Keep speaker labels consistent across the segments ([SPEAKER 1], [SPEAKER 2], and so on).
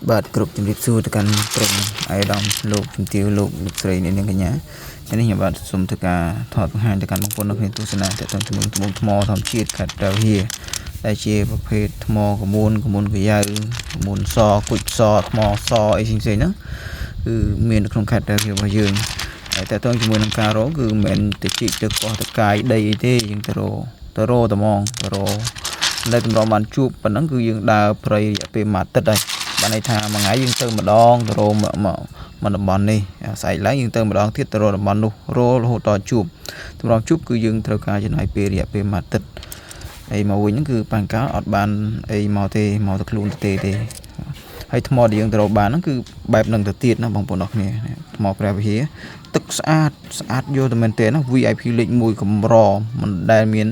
[SPEAKER 1] បាទគ្រប់ជំរាបសួរទៅកាន់ក្រុមអាយដាមលោកជំទាវលោកស្រីនាងកញ្ញានេះខ្ញុំបាទសូមធ្វើការថតបង្ហាញទៅកាន់បងប្អូននៅក្នុងទស្សនាតទៅជាមួយត្បូងថ្មធម្មជាតិខេត្តតាវៀដែលជាប្រភេទថ្មកមូនកយ៉ាវមូនសគុជសថ្មសអីផ្សេងៗហ្នឹងគឺមាននៅក្នុងខេត្តតាវៀរបស់យើងហើយតទៅជាមួយនឹងការរកគឺមិនមែនទៅជីកទៅកោះទៅកាយដីអីទេយើងទៅរតែហ្មងនៅតម្រងបានជួបប៉ុណ្ណឹងគឺយើងដើរព្រៃរយៈពេលមួយអាទិត្យហើយបានន័យថាមួយថ្ងៃយើងទៅម្ដងទៅរមកតំបន់នេះស្អែកឡើងយើងទៅម្ដងទៀតទៅរតំបន់នោះរហូតដល់ជួបតម្រងជួបគឺយើងត្រូវការចំណាយពេលរយៈពេលមួយអាទិត្យហើយមកវិញហ្នឹងគឺបាំងកាលអត់បានអីមកទេមកទៅខ្លួនទេហើយថ្មដែលយើងទៅរកបានហ្នឹងគឺបែបហ្នឹងទៅទៀតណាបងប្អូនអរគ្នាថ្មព្រះវិហារទឹកស្អាតយកទៅមែនទេណា VIP លេខ1កម្រមិនដែលមាន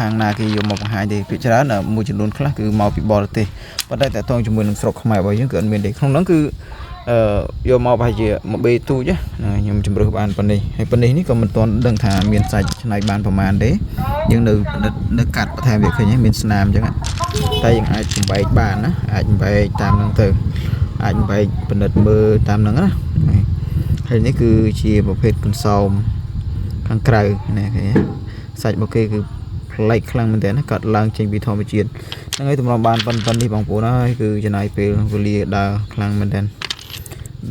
[SPEAKER 1] ខាងណាគេយកមកបង្ហាញទេភាគច្រើនមួយចំនួនខ្លះគឺមកពីបរទេសប៉ុន្តែតើតងជាមួយនឹងស្រុកខ្មែររបស់យើងគឺអត់មានទេក្នុងហ្នឹងគឺយកមកប្រហែលជាមួយបេទូចណាខ្ញុំជំរើសបានប៉ុណ្នេះហើយប៉ុណ្នេះនេះក៏មិនទាន់ដឹងថាមានសាច់ឆ្នៃបានប្រមាណទេយើងនៅកាត់បន្ថែមវាឃើញមានស្នាមអញ្ចឹងតែយើងអាចបំបែកបានណាអាចបំបែកតាមហ្នឹងទៅអាចបំបែកពិនិត្យមើលតាមហ្នឹងណាហើយនេះគឺជាប្រភេទកន្សោមខាងក្រៅណាឃើញសាច់របស់គេគឺប្លែកខ្លាំងមែនទែនកាត់ឡើងចេញពីធម្មជាតិហ្នឹងហើយតម្រាំបានប៉ុណ្នេះបងប្អូនហើយគឺចំណាយពេលវេលាដើរខ្លាំងមែនទែន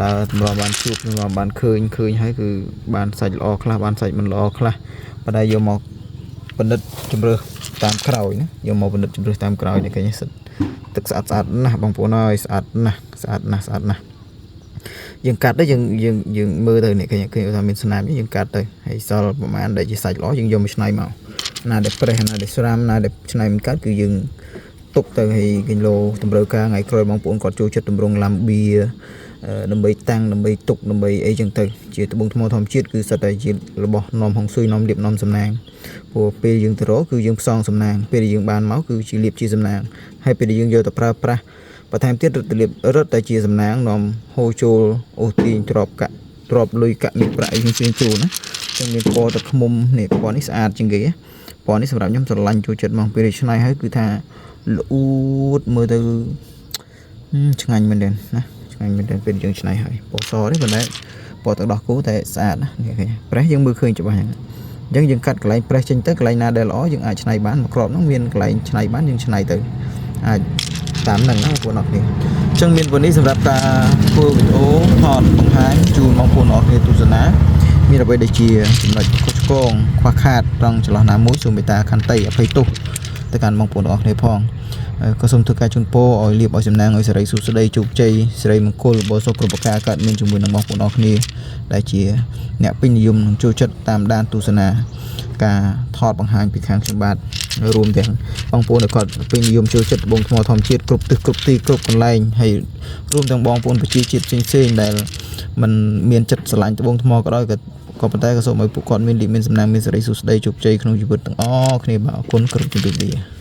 [SPEAKER 1] ដើរតម្រាំបានជួបតម្រាំបានឃើញហើយគឺបានសាច់ល្អខ្លះបានសាច់មិនល្អខ្លះប៉ុន្តែយកមកពិនិត្យជំរើសតាមក្រោយណាយកមកពិនិត្យជំរើសតាមក្រោយនេះឃើញទឹកស្អាតណាស់បងប្អូនហើយស្អាតណាស់យើងកាត់ទៅយើងមើលទៅនេះឃើញថាមានស្នាមយើងកាត់ទៅហើយសល់ប្រហែលដែលជាសាច់ល្អយើងយកមកឆ្នៃមកណាដែលប្រេះណាដែលស្រាមណាដែលឆ្នៃមិនកាត់គឺយើងទុកទៅឲ្យគីឡូតម្រូវការថ្ងៃក្រោយបងប្អូនគាត់ចូលចិត្តតម្រង់ឡាំបៀដើម្បីតាំងដើម្បីទុកដើម្បីអីចឹងទៅជាត្បូងថ្មធម្មជាតិគឺសិតតែជារបស់នាំហុងស៊ុយនាំលៀបនាំសំណាងព្រោះពេលយើងទៅរកគឺយើងផ្សងសំណាងពេលយើងបានមកគឺជាលៀបជាសំណាងហើយពេលយើងយកទៅប្រើប្រាស់បន្ថែមទៀតរត់តែជាសំណាងនាំហូរចូលអូសទាញទ្របលុយកាក់នេះប្រាក់អីផ្សេងចូលណាចឹងមានពណ៌ទឹកឃ្មុំនេះពណ៌នេះស្អាតជាងគេពណ៌នេះសម្រាប់ខ្ញុំស្រឡាញ់ចូលចិត្តមកពេលឆ្នៃហើយគឺថាល្អួតមើលទៅឆ្ងាញ់មែនទេណាឆ្ងាញ់មែនទេពេលយើងឆ្នៃហើយពណ៌សនេះប៉ុន្តែពណ៌ទឹកដោះគោតែស្អាតណានេះឃើញប្រេះយើងមើលឃើញច្បាស់ហ្នឹងអញ្ចឹងយើងកាត់កន្លែងប្រេះចេញទៅកន្លែងណាដែលល្អយើងអាចឆ្នៃបានមួយក្របហ្នឹងមានកន្លែងឆ្នៃបានយើងឆ្នៃទៅអាចតាមហ្នឹងណាបងប្អូនអរគ្នាអញ្ចឹងមានวันนี้សម្រាប់ការធ្វើវីដេអូថតបង្ហាញជូនបងប្អូនអរគ្នាទស្សនាមានអ្វីដែលជាចំណុចខុសឆ្គងខ្វះខាតត្រង់ចន្លោះណាមួយសូមមេត្តាខន្តីអភ័យទោសទៅកាន់បងប្អូនអរគ្នាផងក៏សូមធ្វើការជូនពរឲ្យលៀបឲ្យសំណាងឲ្យសិរីសុខស្ដីជោគជ័យសិរីមង្គលបរិសុខគ្រប់ប្រការកើតមានជាមួយនឹងបងប្អូនអរគ្នាដែលជាអ្នកពេញនិយមនិងចូលចិត្តតាមដានទស្សនាការថតបង្ហាញពីខាងខ្ញុំបាទរួមទាំងបងប្អូនដែលគាត់ពេញនិយមចូលចិត្តត្បូងថ្មធម្មជាតិគ្រប់ទិសគ្រប់ទីគ្រប់កន្លែងហើយរួមទាំងបងប្អូនប្រជាជាតិផ្សេងៗដែលមិនមានចិត្តស្រឡាញ់ត្បូងថ្មក៏ដោយក៏ប៉ុន្តែក៏សូមឲ្យពួកគាត់មានលៀបមានសំណាងមានសិរីសុខស្ដីជោគជ័យក្នុងជីវិតទាំងអស់គ្នាបាទអរគុណគ្រប់ជំរាបលា